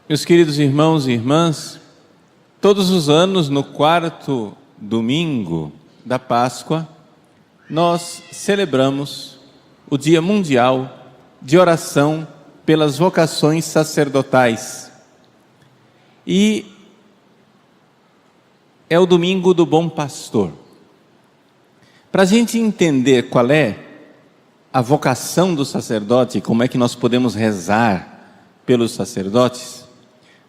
Meus queridos irmãos e irmãs, todos os anos, no quarto domingo da Páscoa, nós celebramos o Dia Mundial de Oração pelas Vocações Sacerdotais. E é o Domingo do Bom Pastor. Para a gente entender qual é a vocação do sacerdote, como é que nós podemos rezar pelos sacerdotes,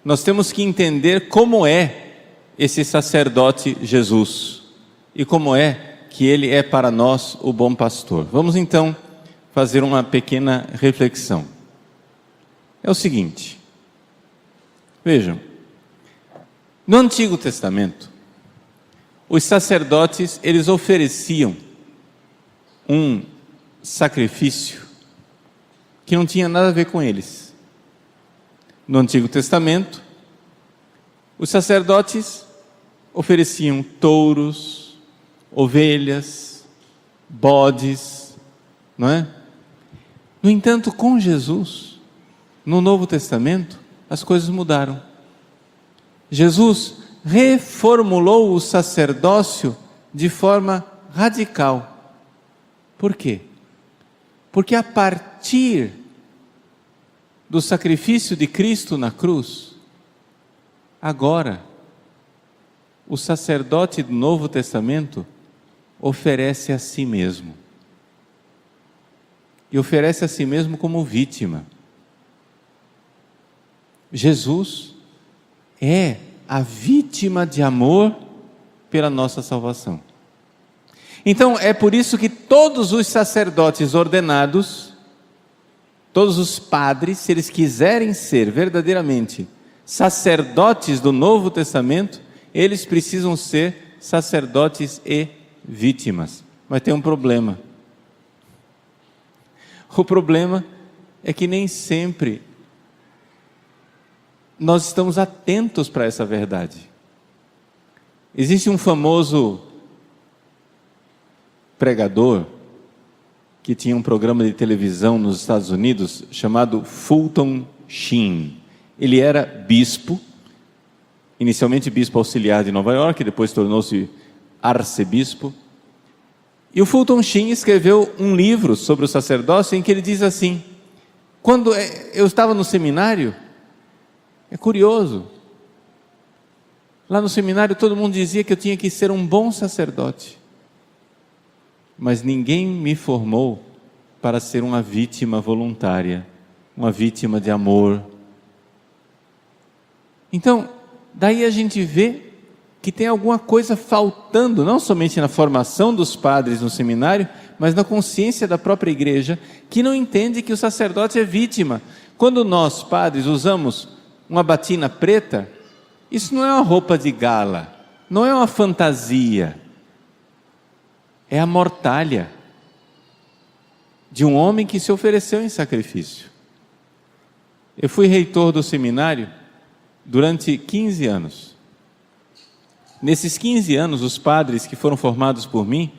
nós temos que entender como é esse sacerdote Jesus e como é que ele é para nós o bom pastor. Vamos então fazer uma pequena reflexão. É o seguinte, vejam, no Antigo Testamento, os sacerdotes, eles ofereciam um sacrifício que não tinha nada a ver com eles. No Antigo Testamento, os sacerdotes ofereciam touros, ovelhas, bodes, não é? No entanto, com Jesus, no Novo Testamento, as coisas mudaram. Jesus reformulou o sacerdócio de forma radical. Por quê? Porque a partir do sacrifício de Cristo na cruz, agora, o sacerdote do Novo Testamento oferece a si mesmo. E oferece a si mesmo como vítima. Jesus é a vítima de amor pela nossa salvação. Então, é por isso que todos os sacerdotes ordenados, todos os padres, se eles quiserem ser verdadeiramente sacerdotes do Novo Testamento, eles precisam ser sacerdotes e vítimas. Mas tem um problema. O problema é que nem sempre nós estamos atentos para essa verdade. Existe um famoso pregador que tinha um programa de televisão nos Estados Unidos chamado Fulton Sheen. Ele era bispo, inicialmente bispo auxiliar de Nova York, depois tornou-se arcebispo. E o Fulton Sheen escreveu um livro sobre o sacerdócio em que ele diz assim: quando eu estava no seminário, é curioso, lá no seminário todo mundo dizia que eu tinha que ser um bom sacerdote, mas ninguém me formou para ser uma vítima voluntária, uma vítima de amor. Então, daí a gente vê que tem alguma coisa faltando, não somente na formação dos padres no seminário, mas na consciência da própria igreja, que não entende que o sacerdote é vítima. Quando nós, padres, usamos uma batina preta, isso não é uma roupa de gala, não é uma fantasia, é a mortalha de um homem que se ofereceu em sacrifício. Eu fui reitor do seminário durante 15 anos. Nesses 15 anos, os padres que foram formados por mim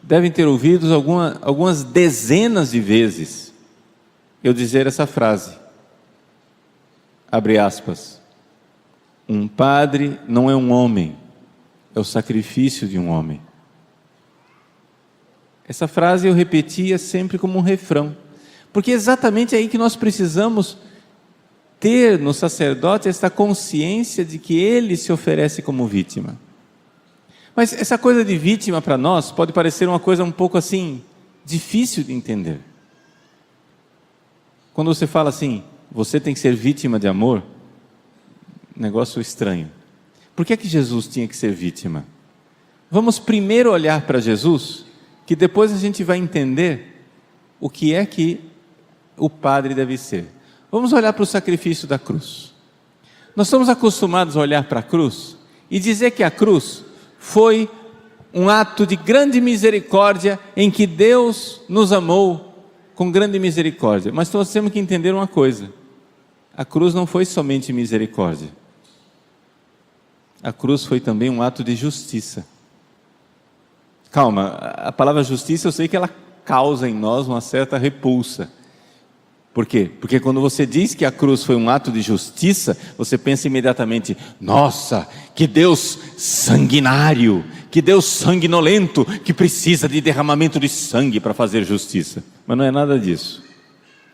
devem ter ouvido algumas dezenas de vezes eu dizer essa frase, abre aspas, um padre não é um homem, é o sacrifício de um homem. Essa frase eu repetia sempre como um refrão, porque é exatamente aí que nós precisamos ter no sacerdote esta consciência de que ele se oferece como vítima. Mas essa coisa de vítima para nós pode parecer uma coisa um pouco assim, difícil de entender. Quando você fala assim, você tem que ser vítima de amor, negócio estranho. Por que é que Jesus tinha que ser vítima? Vamos primeiro olhar para Jesus, que depois a gente vai entender o que é que o padre deve ser. Vamos olhar para o sacrifício da cruz. Nós estamos acostumados a olhar para a cruz e dizer que a cruz foi um ato de grande misericórdia em que Deus nos amou com grande misericórdia. Mas nós temos que entender uma coisa: a cruz não foi somente misericórdia. A cruz foi também um ato de justiça. Calma, a palavra justiça eu sei que ela causa em nós uma certa repulsa. Por quê? Porque quando você diz que a cruz foi um ato de justiça, você pensa imediatamente: nossa, que Deus sanguinário, que Deus sanguinolento, que precisa de derramamento de sangue para fazer justiça. Mas não é nada disso.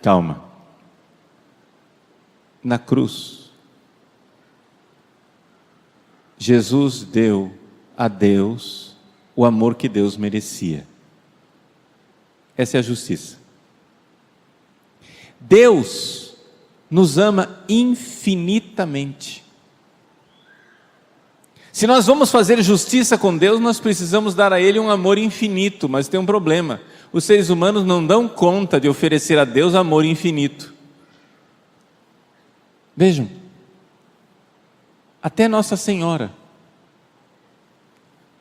Calma. Na cruz, Jesus deu a Deus o amor que Deus merecia. Essa é a justiça. Deus nos ama infinitamente. Se nós vamos fazer justiça com Deus, nós precisamos dar a Ele um amor infinito, mas tem um problema: os seres humanos não dão conta de oferecer a Deus amor infinito. Vejam, até Nossa Senhora,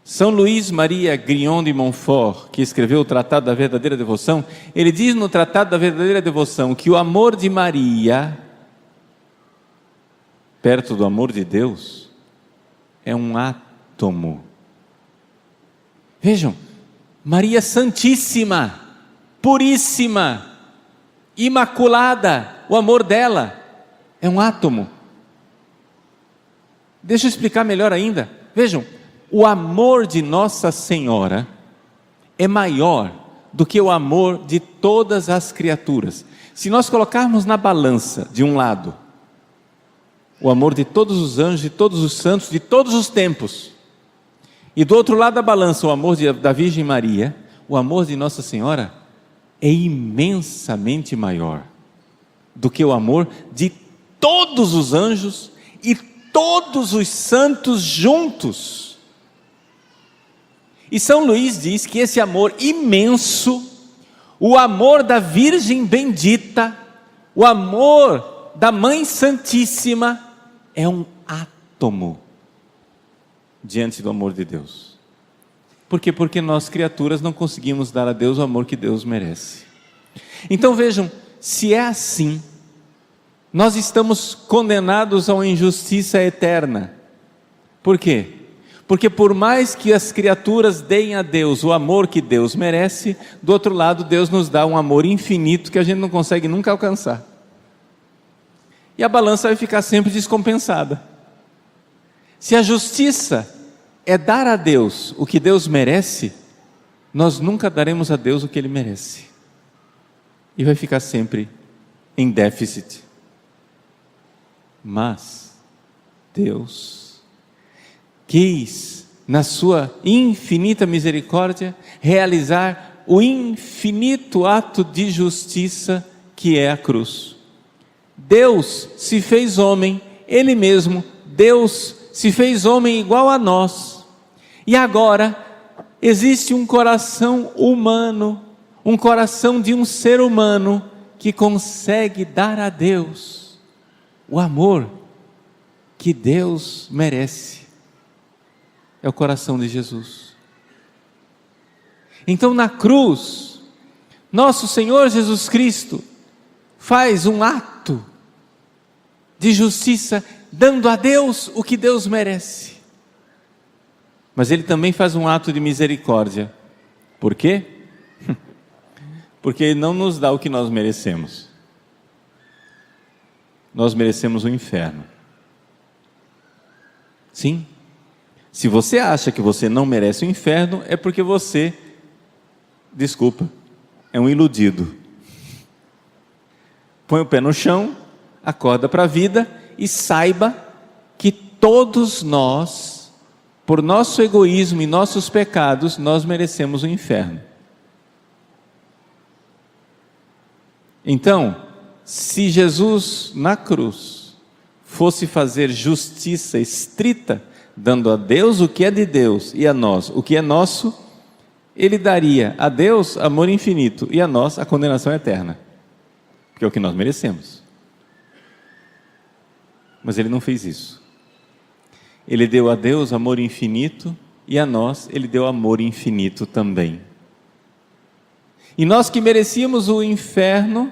São Luís Maria Grignon de Montfort, que escreveu o Tratado da Verdadeira Devoção, ele diz no Tratado da Verdadeira Devoção que o amor de Maria, perto do amor de Deus, é um átomo. Vejam, Maria Santíssima, puríssima, imaculada, o amor dela é um átomo. Deixa eu explicar melhor ainda. Vejam, o amor de Nossa Senhora é maior do que o amor de todas as criaturas. Se nós colocarmos na balança, de um lado, o amor de todos os anjos, de todos os santos, de todos os tempos, e do outro lado da balança, o amor da Virgem Maria, o amor de Nossa Senhora é imensamente maior do que o amor de todos os anjos e todos os santos juntos. E São Luís diz que esse amor imenso, o amor da Virgem bendita, o amor da Mãe Santíssima, é um átomo diante do amor de Deus. Por quê? Porque nós, criaturas, não conseguimos dar a Deus o amor que Deus merece. Então vejam, se é assim, nós estamos condenados a uma injustiça eterna. Por quê? Porque por mais que as criaturas deem a Deus o amor que Deus merece, do outro lado Deus nos dá um amor infinito que a gente não consegue nunca alcançar. E a balança vai ficar sempre descompensada. Se a justiça é dar a Deus o que Deus merece, nós nunca daremos a Deus o que Ele merece. E vai ficar sempre em déficit. Mas Deus quis, na sua infinita misericórdia, realizar o infinito ato de justiça que é a cruz. Deus se fez homem, Ele mesmo, Deus se fez homem igual a nós. E agora existe um coração humano, um coração de um ser humano que consegue dar a Deus o amor que Deus merece. É o coração de Jesus. Então na cruz, nosso Senhor Jesus Cristo faz um ato de justiça, dando a Deus o que Deus merece. Mas Ele também faz um ato de misericórdia. Por quê? Porque Ele não nos dá o que nós merecemos. Nós merecemos o inferno. Sim. Se você acha que você não merece o inferno, é porque você, desculpa, é um iludido. Põe o pé no chão, acorda para a vida e saiba que todos nós, por nosso egoísmo e nossos pecados, nós merecemos o inferno. Então, se Jesus na cruz fosse fazer justiça estrita, dando a Deus o que é de Deus e a nós o que é nosso, Ele daria a Deus amor infinito e a nós a condenação eterna, que é o que nós merecemos. Mas Ele não fez isso. Ele deu a Deus amor infinito e a nós Ele deu amor infinito também. E nós que merecíamos o inferno,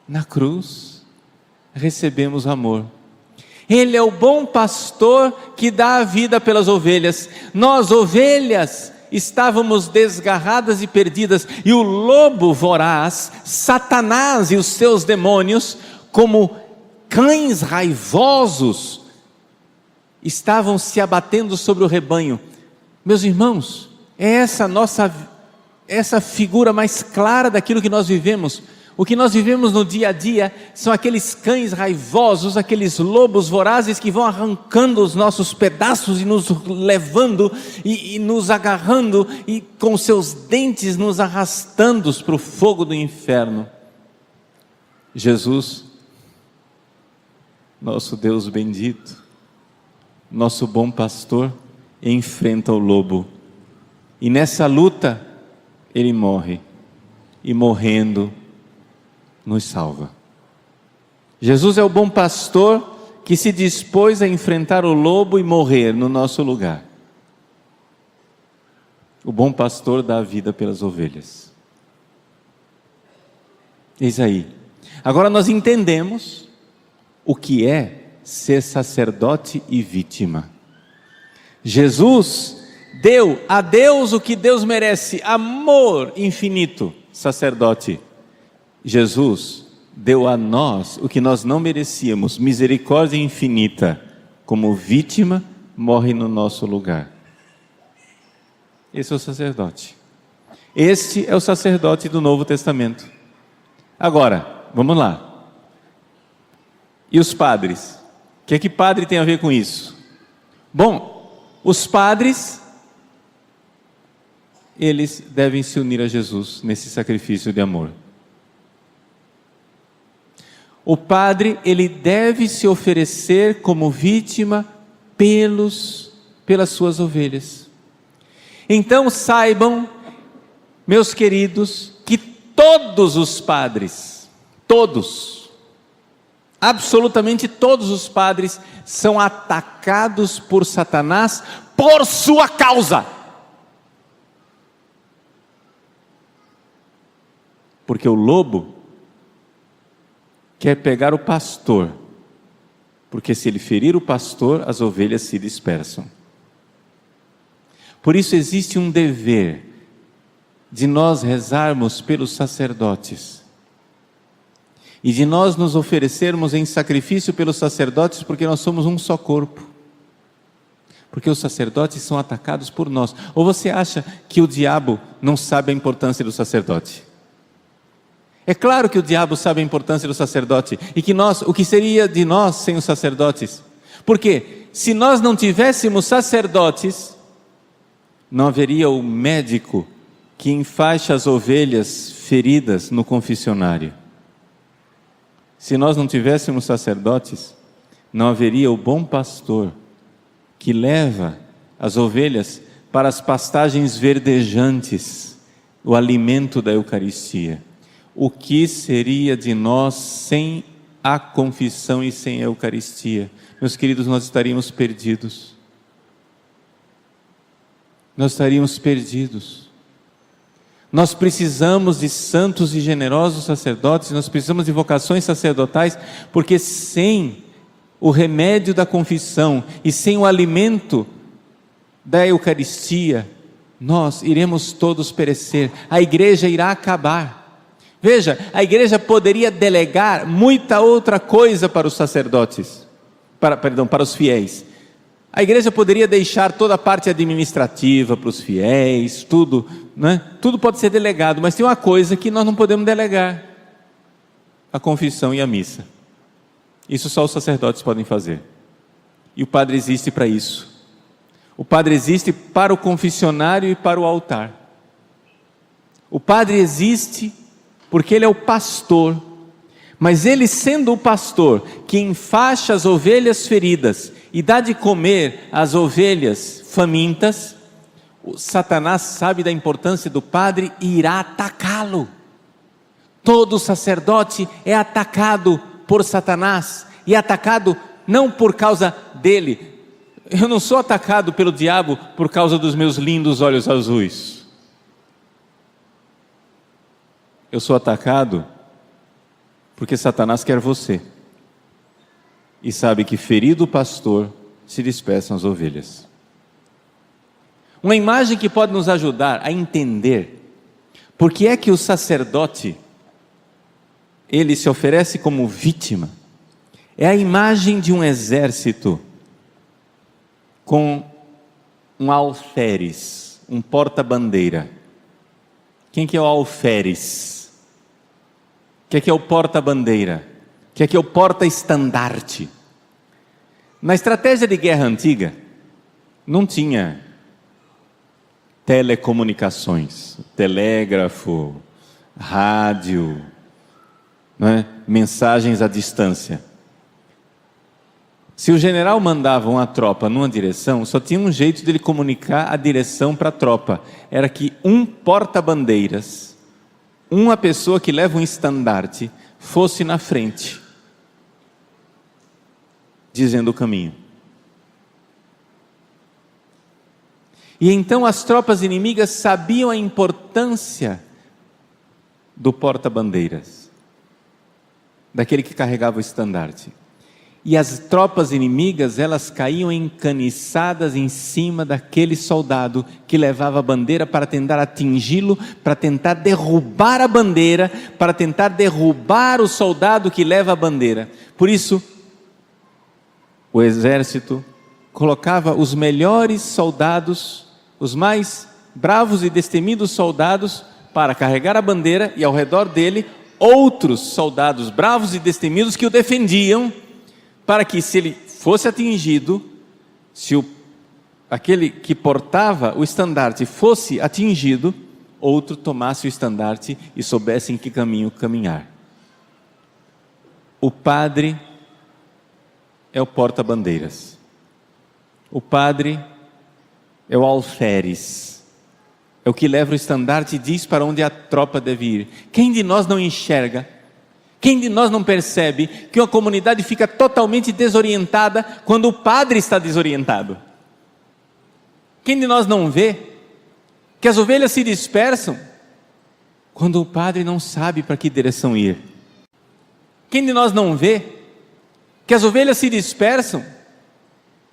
na cruz recebemos amor. Ele é o bom pastor que dá a vida pelas ovelhas. Nós, ovelhas, estávamos desgarradas e perdidas, e o lobo voraz, Satanás e os seus demônios, como cães raivosos, estavam se abatendo sobre o rebanho. Meus irmãos, é essa figura mais clara daquilo que nós vivemos. O que nós vivemos no dia a dia são aqueles cães raivosos, aqueles lobos vorazes que vão arrancando os nossos pedaços e nos levando e nos agarrando e com seus dentes nos arrastando para o fogo do inferno. Jesus, nosso Deus bendito, nosso bom pastor, enfrenta o lobo, e nessa luta ele morre, e morrendo nos salva. Jesus é o bom pastor que se dispôs a enfrentar o lobo e morrer no nosso lugar. O bom pastor dá a vida pelas ovelhas. Eis aí. Agora nós entendemos o que é ser sacerdote e vítima. Jesus deu a Deus o que Deus merece, amor infinito, sacerdote. Jesus deu a nós o que nós não merecíamos, misericórdia infinita, como vítima, morre no nosso lugar. Esse é o sacerdote. Este é o sacerdote do Novo Testamento. Agora, vamos lá. E os padres? O que é que padre tem a ver com isso? Bom, os padres, eles devem se unir a Jesus nesse sacrifício de amor. O padre, ele deve se oferecer como vítima pelas suas ovelhas. Então saibam, meus queridos, que todos os padres, todos, absolutamente todos os padres, são atacados por Satanás por sua causa. Porque o lobo quer pegar o pastor, porque se ele ferir o pastor, as ovelhas se dispersam. Por isso existe um dever de nós rezarmos pelos sacerdotes e de nós nos oferecermos em sacrifício pelos sacerdotes, porque nós somos um só corpo, porque os sacerdotes são atacados por nós. Ou você acha que o diabo não sabe a importância do sacerdote? É claro que o diabo sabe a importância do sacerdote, e que o que seria de nós sem os sacerdotes? Porque se nós não tivéssemos sacerdotes, não haveria o médico que enfaixa as ovelhas feridas no confessionário. Se nós não tivéssemos sacerdotes, não haveria o bom pastor que leva as ovelhas para as pastagens verdejantes, o alimento da Eucaristia. O que seria de nós sem a confissão e sem a Eucaristia? Meus queridos, nós estaríamos perdidos. Nós estaríamos perdidos. Nós precisamos de santos e generosos sacerdotes, nós precisamos de vocações sacerdotais, porque sem o remédio da confissão e sem o alimento da Eucaristia, nós iremos todos perecer, a igreja irá acabar. Veja, a igreja poderia delegar muita outra coisa para os sacerdotes, para os fiéis. A igreja poderia deixar toda a parte administrativa para os fiéis, tudo, né? Tudo pode ser delegado, mas tem uma coisa que nós não podemos delegar: a confissão e a missa. Isso só os sacerdotes podem fazer, e o padre existe para isso. O padre existe para o confessionário e para o altar. O padre existe porque ele é o pastor, mas ele, sendo o pastor que enfaixa as ovelhas feridas e dá de comer às ovelhas famintas, o Satanás sabe da importância do padre e irá atacá-lo. Todo sacerdote é atacado por Satanás, e é atacado não por causa dele. Eu não sou atacado pelo diabo por causa dos meus lindos olhos azuis. Eu sou atacado porque Satanás quer você, e sabe que ferido o pastor se dispersam as ovelhas. Uma imagem que pode nos ajudar a entender por que é que o sacerdote, ele se oferece como vítima, é a imagem de um exército com um alferes, um porta-bandeira. Quem que é o alferes? O que é o porta-bandeira? O que é o porta-estandarte? Na estratégia de guerra antiga, não tinha telecomunicações, telégrafo, rádio, mensagens à distância. Se o general mandava uma tropa numa direção, só tinha um jeito de ele comunicar a direção para a tropa. Era que um porta-bandeiras, uma pessoa que leva um estandarte, fosse na frente, dizendo o caminho. E então as tropas inimigas sabiam a importância do porta-bandeiras, daquele que carregava o estandarte. E as tropas inimigas, elas caíam encaniçadas em cima daquele soldado que levava a bandeira para tentar atingi-lo, para tentar derrubar a bandeira, para tentar derrubar o soldado que leva a bandeira. Por isso, o exército colocava os melhores soldados, os mais bravos e destemidos soldados, para carregar a bandeira, e ao redor dele, outros soldados bravos e destemidos que o defendiam, para que, se ele fosse atingido, se aquele que portava o estandarte fosse atingido, outro tomasse o estandarte e soubesse em que caminho caminhar. O padre é o porta-bandeiras. O padre é o alferes. É o que leva o estandarte e diz para onde a tropa deve ir. Quem de nós não enxerga? Quem de nós não percebe que uma comunidade fica totalmente desorientada quando o padre está desorientado? Quem de nós não vê que as ovelhas se dispersam quando o padre não sabe para que direção ir? Quem de nós não vê que as ovelhas se dispersam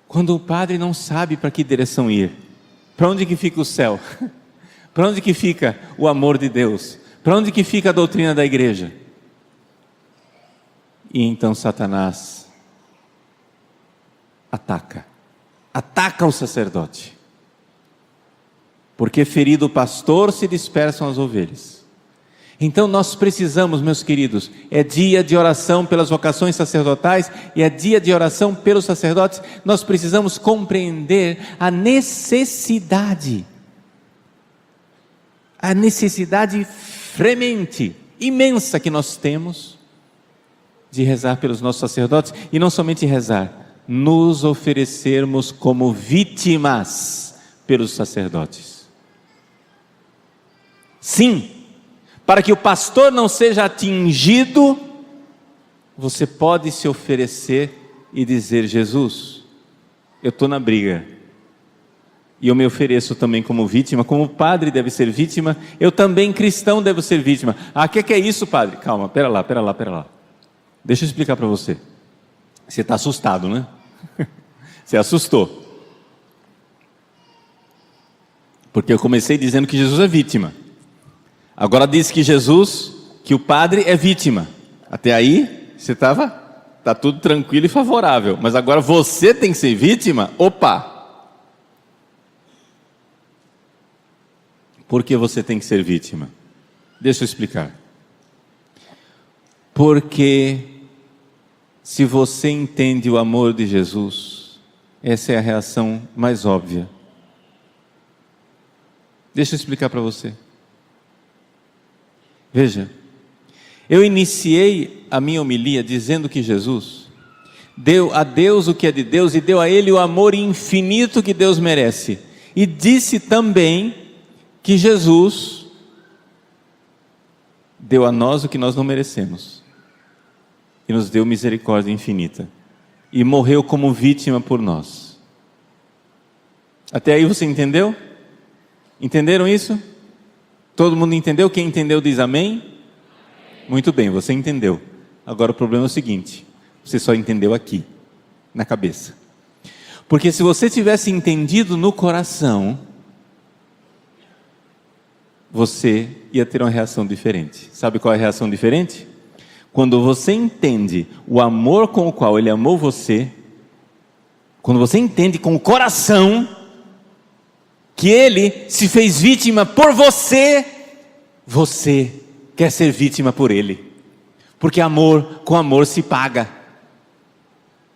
quando o padre não sabe para que direção ir? Para onde que fica o céu? Para onde que fica o amor de Deus? Para onde que fica a doutrina da igreja? E então Satanás ataca o sacerdote, porque ferido o pastor se dispersam as ovelhas. Então nós precisamos, meus queridos, é dia de oração pelas vocações sacerdotais e é dia de oração pelos sacerdotes. Nós precisamos compreender a necessidade fremente, imensa que nós temos de rezar pelos nossos sacerdotes, e não somente rezar, nos oferecermos como vítimas pelos sacerdotes. Sim, para que o pastor não seja atingido, você pode se oferecer e dizer: Jesus, eu estou na briga, e eu me ofereço também como vítima, como o padre deve ser vítima, eu também, cristão, devo ser vítima. Ah, o que é isso, padre? Calma, pera lá. Deixa eu explicar para você. Você está assustado, né? Você assustou. Porque eu comecei dizendo que Jesus é vítima. Agora diz que o padre é vítima. Até aí, está tudo tranquilo e favorável. Mas agora você tem que ser vítima? Opa! Por que você tem que ser vítima? Deixa eu explicar. Porque se você entende o amor de Jesus, essa é a reação mais óbvia. Deixa eu explicar para você. Veja, eu iniciei a minha homilia dizendo que Jesus deu a Deus o que é de Deus e deu a Ele o amor infinito que Deus merece. E disse também que Jesus deu a nós o que nós não merecemos. E nos deu misericórdia infinita, e morreu como vítima por nós. Até aí você entendeu? Entenderam isso? Todo mundo entendeu? Quem entendeu diz amém? Muito bem, você entendeu. Agora o problema é o seguinte: você só entendeu aqui, na cabeça. Porque se você tivesse entendido no coração, você ia ter uma reação diferente. Sabe qual é a reação diferente? Quando você entende o amor com o qual Ele amou você, quando você entende com o coração que Ele se fez vítima por você, você quer ser vítima por Ele, porque amor com amor se paga.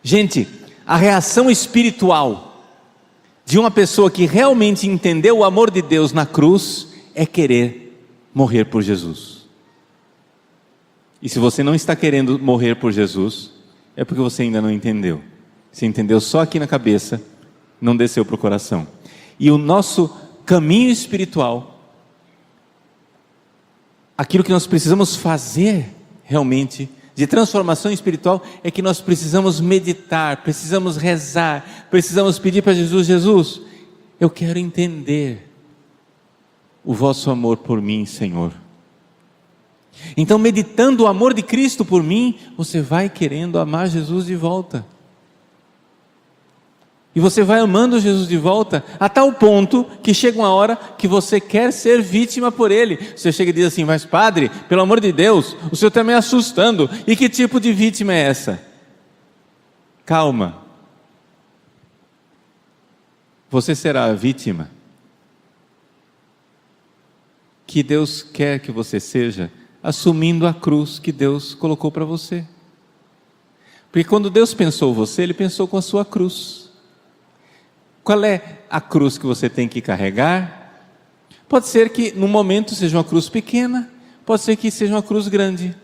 Gente, a reação espiritual de uma pessoa que realmente entendeu o amor de Deus na cruz é querer morrer por Jesus. E se você não está querendo morrer por Jesus, é porque você ainda não entendeu. Você entendeu só aqui na cabeça, não desceu para o coração. E o nosso caminho espiritual, aquilo que nós precisamos fazer realmente, de transformação espiritual, é que nós precisamos meditar, precisamos rezar, precisamos pedir para Jesus: Jesus, eu quero entender o vosso amor por mim, Senhor. Então, meditando o amor de Cristo por mim, você vai querendo amar Jesus de volta. E você vai amando Jesus de volta, a tal ponto que chega uma hora que você quer ser vítima por Ele. Você chega e diz assim: mas padre, pelo amor de Deus, o senhor está me assustando. E que tipo de vítima é essa? Calma. Você será a vítima que Deus quer que você seja, assumindo a cruz que Deus colocou para você. Porque quando Deus pensou você, Ele pensou com a sua cruz. Qual é a cruz que você tem que carregar? Pode ser que no momento seja uma cruz pequena, pode ser que seja uma cruz grande.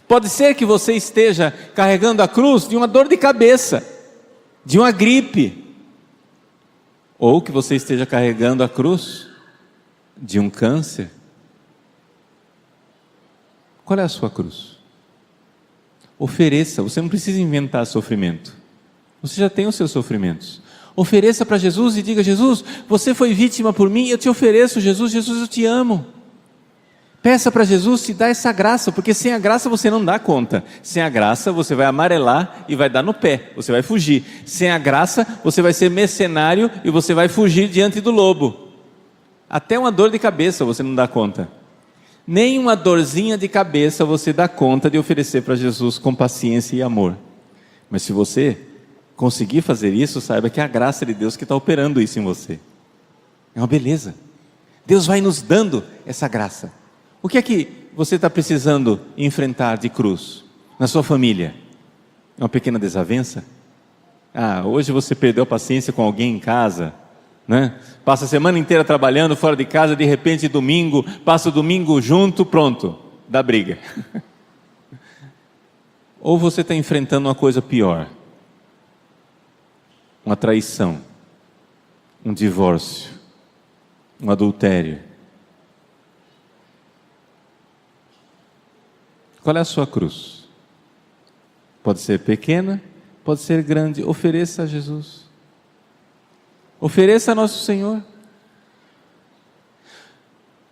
Pode ser que você esteja carregando a cruz de uma dor de cabeça, de uma gripe, ou que você esteja carregando a cruz de um câncer. Qual é a sua cruz? Ofereça, você não precisa inventar sofrimento, você já tem os seus sofrimentos. Ofereça para Jesus e diga: Jesus, você foi vítima por mim, eu te ofereço, Jesus, eu te amo. Peça para Jesus te dar essa graça, porque sem a graça você não dá conta. Sem a graça você vai amarelar e vai dar no pé, você vai fugir. Sem a graça você vai ser mercenário e você vai fugir diante do lobo. Até uma dor de cabeça você não dá conta. Nem uma dorzinha de cabeça você dá conta de oferecer para Jesus com paciência e amor. Mas se você conseguir fazer isso, saiba que é a graça de Deus que está operando isso em você. É uma beleza. Deus vai nos dando essa graça. O que é que você está precisando enfrentar de cruz na sua família? É uma pequena desavença? Hoje você perdeu a paciência com alguém em casa, né? Passa a semana inteira trabalhando fora de casa, de repente domingo, passa o domingo junto, pronto, dá briga. Ou você está enfrentando uma coisa pior, uma traição, um divórcio, um adultério. Qual é a sua cruz? Pode ser pequena, pode ser grande. Ofereça a Jesus. Ofereça a nosso Senhor.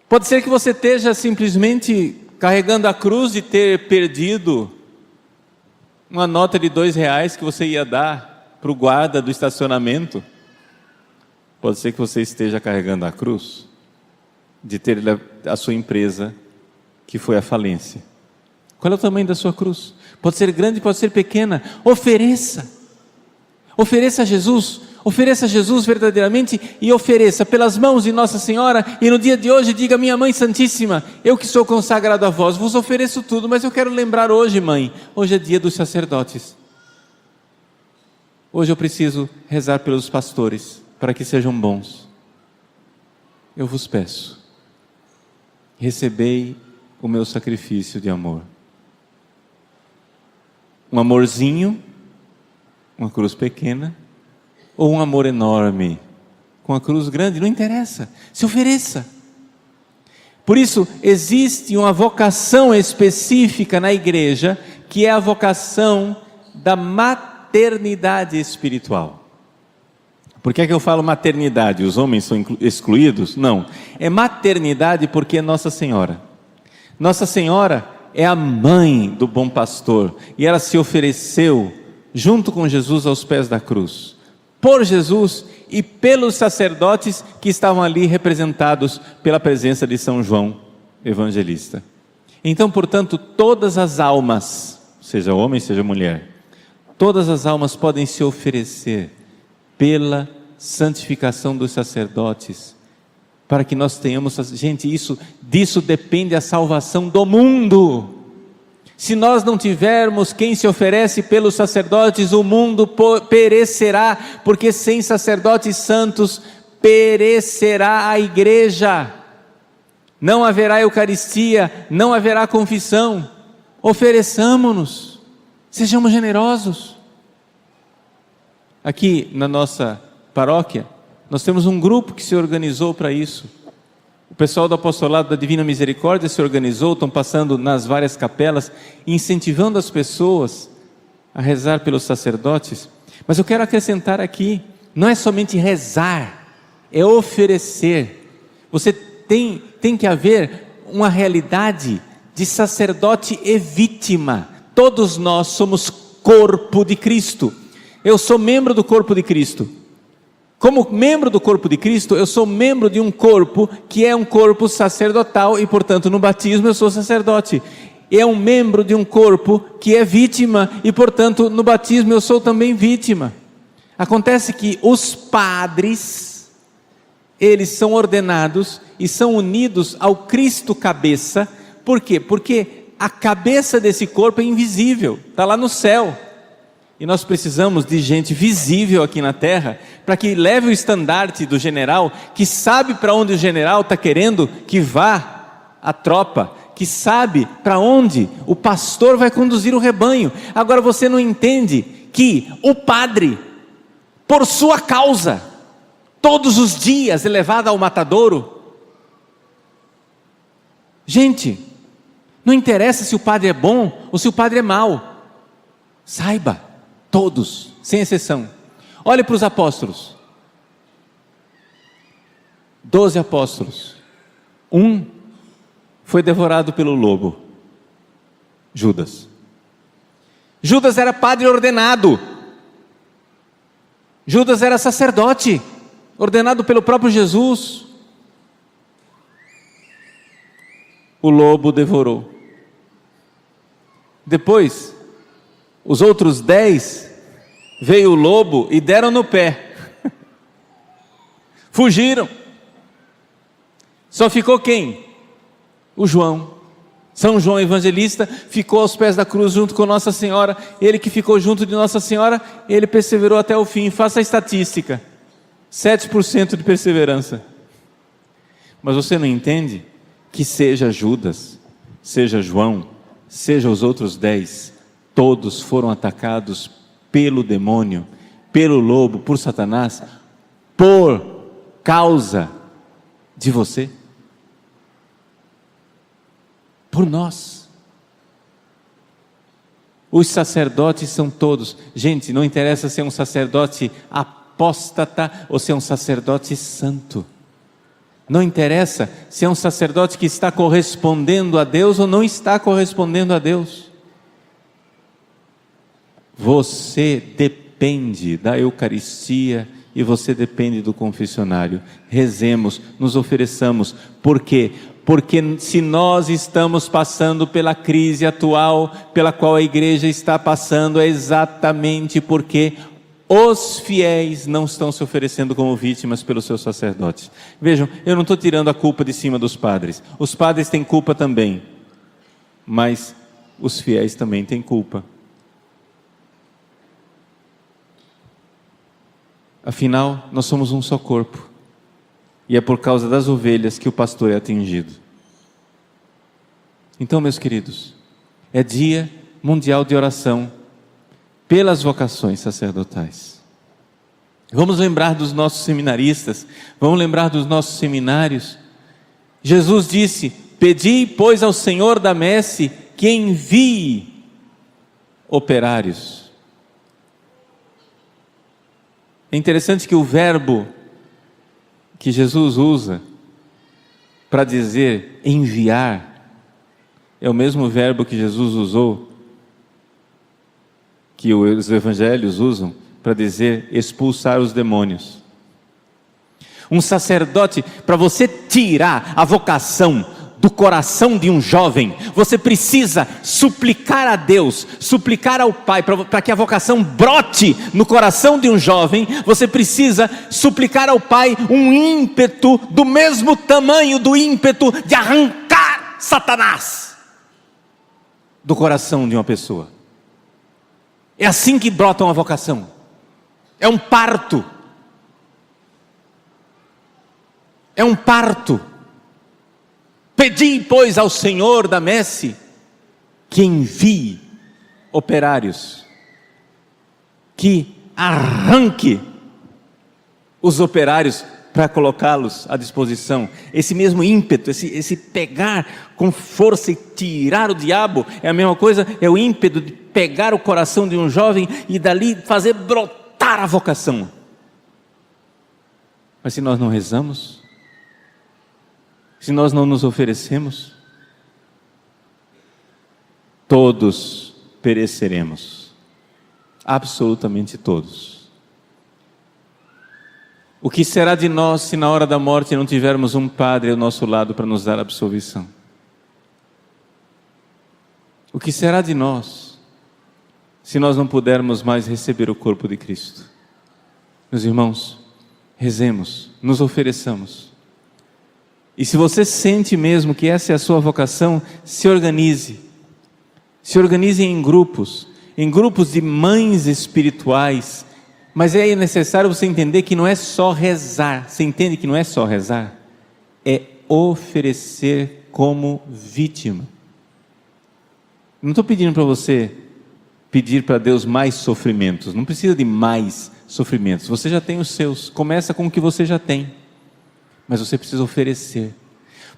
Pode ser que você esteja simplesmente carregando a cruz de ter perdido uma nota de R$2 que você ia dar para o guarda do estacionamento. Pode ser que você esteja carregando a cruz de ter a sua empresa que foi à falência. Qual é o tamanho da sua cruz? Pode ser grande, pode ser pequena. Ofereça. Ofereça a Jesus. Ofereça a Jesus verdadeiramente e ofereça pelas mãos de Nossa Senhora. E no dia de hoje diga: minha Mãe Santíssima, eu que sou consagrado a vós, vos ofereço tudo, mas eu quero lembrar hoje, Mãe, hoje é dia dos sacerdotes. Hoje eu preciso rezar pelos pastores, para que sejam bons. Eu vos peço, recebei o meu sacrifício de amor. Um amorzinho, uma cruz pequena, ou um amor enorme, com a cruz grande, não interessa, se ofereça. Por isso, existe uma vocação específica na igreja, que é a vocação da maternidade espiritual. Por que é que eu falo maternidade? Os homens são excluídos? Não, é maternidade porque é Nossa Senhora. Nossa Senhora é a mãe do bom pastor, e ela se ofereceu junto com Jesus aos pés da cruz, por Jesus e pelos sacerdotes que estavam ali representados pela presença de São João Evangelista. Então, portanto, todas as almas, seja homem, seja mulher, todas as almas podem se oferecer pela santificação dos sacerdotes, para que nós tenhamos, gente, disso depende a salvação do mundo. Se nós não tivermos quem se oferece pelos sacerdotes, o mundo perecerá, porque sem sacerdotes santos perecerá a igreja. Não haverá Eucaristia, não haverá confissão. Ofereçamo-nos, sejamos generosos. Aqui na nossa paróquia, nós temos um grupo que se organizou para isso. O pessoal do Apostolado da Divina Misericórdia se organizou, estão passando nas várias capelas, incentivando as pessoas a rezar pelos sacerdotes. Mas eu quero acrescentar aqui, não é somente rezar, é oferecer. Você tem que haver uma realidade de sacerdote e vítima. Todos nós somos corpo de Cristo. Eu sou membro do corpo de Cristo. Como membro do corpo de Cristo, eu sou membro de um corpo que é um corpo sacerdotal e, portanto, no batismo eu sou sacerdote. É um membro de um corpo que é vítima e, portanto, no batismo eu sou também vítima. Acontece que os padres, eles são ordenados e são unidos ao Cristo cabeça. Por quê? Porque a cabeça desse corpo é invisível, está lá no céu. E nós precisamos de gente visível aqui na terra, para que leve o estandarte do general, que sabe para onde o general está querendo que vá a tropa, que sabe para onde o pastor vai conduzir o rebanho. Agora você não entende que o padre, por sua causa, todos os dias é levado ao matadouro? Gente, não interessa se o padre é bom ou se o padre é mau, saiba, todos, sem exceção. Olhe para os apóstolos, 12 apóstolos, um foi devorado pelo lobo, Judas. Judas era padre ordenado, Judas era sacerdote, ordenado pelo próprio Jesus. O lobo devorou. Depois, os outros 10, veio o lobo e deram no pé. Fugiram. Só ficou quem? O João. São João Evangelista ficou aos pés da cruz junto com Nossa Senhora. Ele que ficou junto de Nossa Senhora, ele perseverou até o fim. Faça a estatística, 7% de perseverança. Mas você não entende que seja Judas, seja João, seja os outros 10, todos foram atacados pelo demônio, pelo lobo, por Satanás, por causa de você, por nós. Os sacerdotes são todos, gente, não interessa se é um sacerdote apóstata ou se é um sacerdote santo, não interessa se é um sacerdote que está correspondendo a Deus ou não está correspondendo a Deus. Você depende da Eucaristia e você depende do confessionário. Rezemos, nos ofereçamos. Por quê? Porque se nós estamos passando pela crise atual, pela qual a igreja está passando, é exatamente porque os fiéis não estão se oferecendo como vítimas pelos seus sacerdotes. Vejam, eu não estou tirando a culpa de cima dos padres. Os padres têm culpa também, mas os fiéis também têm culpa. Afinal, nós somos um só corpo, e é por causa das ovelhas que o pastor é atingido. Então, meus queridos, é dia mundial de oração pelas vocações sacerdotais. Vamos lembrar dos nossos seminaristas, vamos lembrar dos nossos seminários. Jesus disse: pedi, pois, ao Senhor da messe que envie operários. É interessante que o verbo que Jesus usa para dizer enviar é o mesmo verbo que Jesus usou, que os evangelhos usam para dizer expulsar os demônios. Um sacerdote, para você tirar a vocação do coração de um jovem, você precisa suplicar a Deus, suplicar ao Pai, para que a vocação brote no coração de um jovem. Você precisa suplicar ao Pai um ímpeto do mesmo tamanho do ímpeto de arrancar Satanás do coração de uma pessoa. É assim que brota uma vocação. É um parto. É um parto. Pedi, pois, ao Senhor da messe que envie operários, que arranque os operários para colocá-los à disposição. Esse mesmo ímpeto, esse pegar com força e tirar o diabo, é a mesma coisa, é o ímpeto de pegar o coração de um jovem e dali fazer brotar a vocação. Mas se nós não rezamos, se nós não nos oferecemos, todos pereceremos, absolutamente todos. O que será de nós se na hora da morte não tivermos um padre ao nosso lado para nos dar absolvição? O que será de nós se nós não pudermos mais receber o corpo de Cristo? Meus irmãos, rezemos, nos ofereçamos. E se você sente mesmo que essa é a sua vocação, se organize. Se organize em grupos de mães espirituais. Mas é necessário você entender que não é só rezar. Você entende que não é só rezar? É oferecer como vítima. Não estou pedindo para você pedir para Deus mais sofrimentos. Não precisa de mais sofrimentos. Você já tem os seus. Começa com o que você já tem. Mas você precisa oferecer,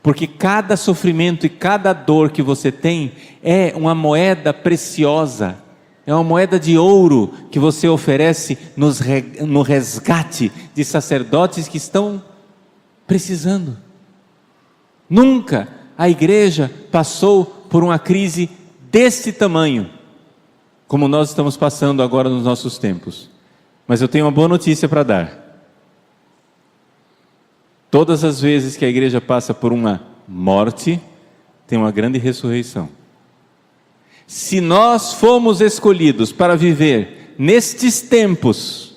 porque cada sofrimento e cada dor que você tem é uma moeda preciosa, é uma moeda de ouro que você oferece no resgate de sacerdotes que estão precisando. Nunca a igreja passou por uma crise desse tamanho, como nós estamos passando agora nos nossos tempos. Mas eu tenho uma boa notícia para dar. Todas as vezes que a igreja passa por uma morte, tem uma grande ressurreição. Se nós fomos escolhidos para viver nestes tempos,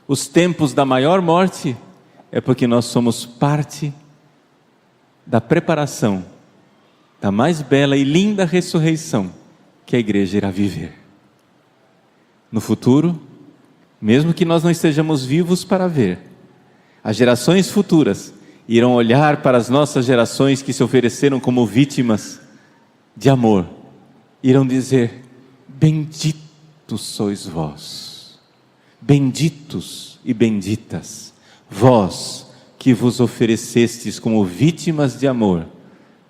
os tempos da maior morte, é porque nós somos parte da preparação da mais bela e linda ressurreição que a igreja irá viver. No futuro, mesmo que nós não estejamos vivos para ver, as gerações futuras irão olhar para as nossas gerações que se ofereceram como vítimas de amor, irão dizer: benditos sois vós, benditos e benditas, vós que vos oferecestes como vítimas de amor,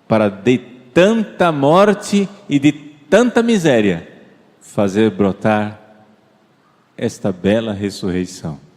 para de tanta morte e de tanta miséria, fazer brotar esta bela ressurreição.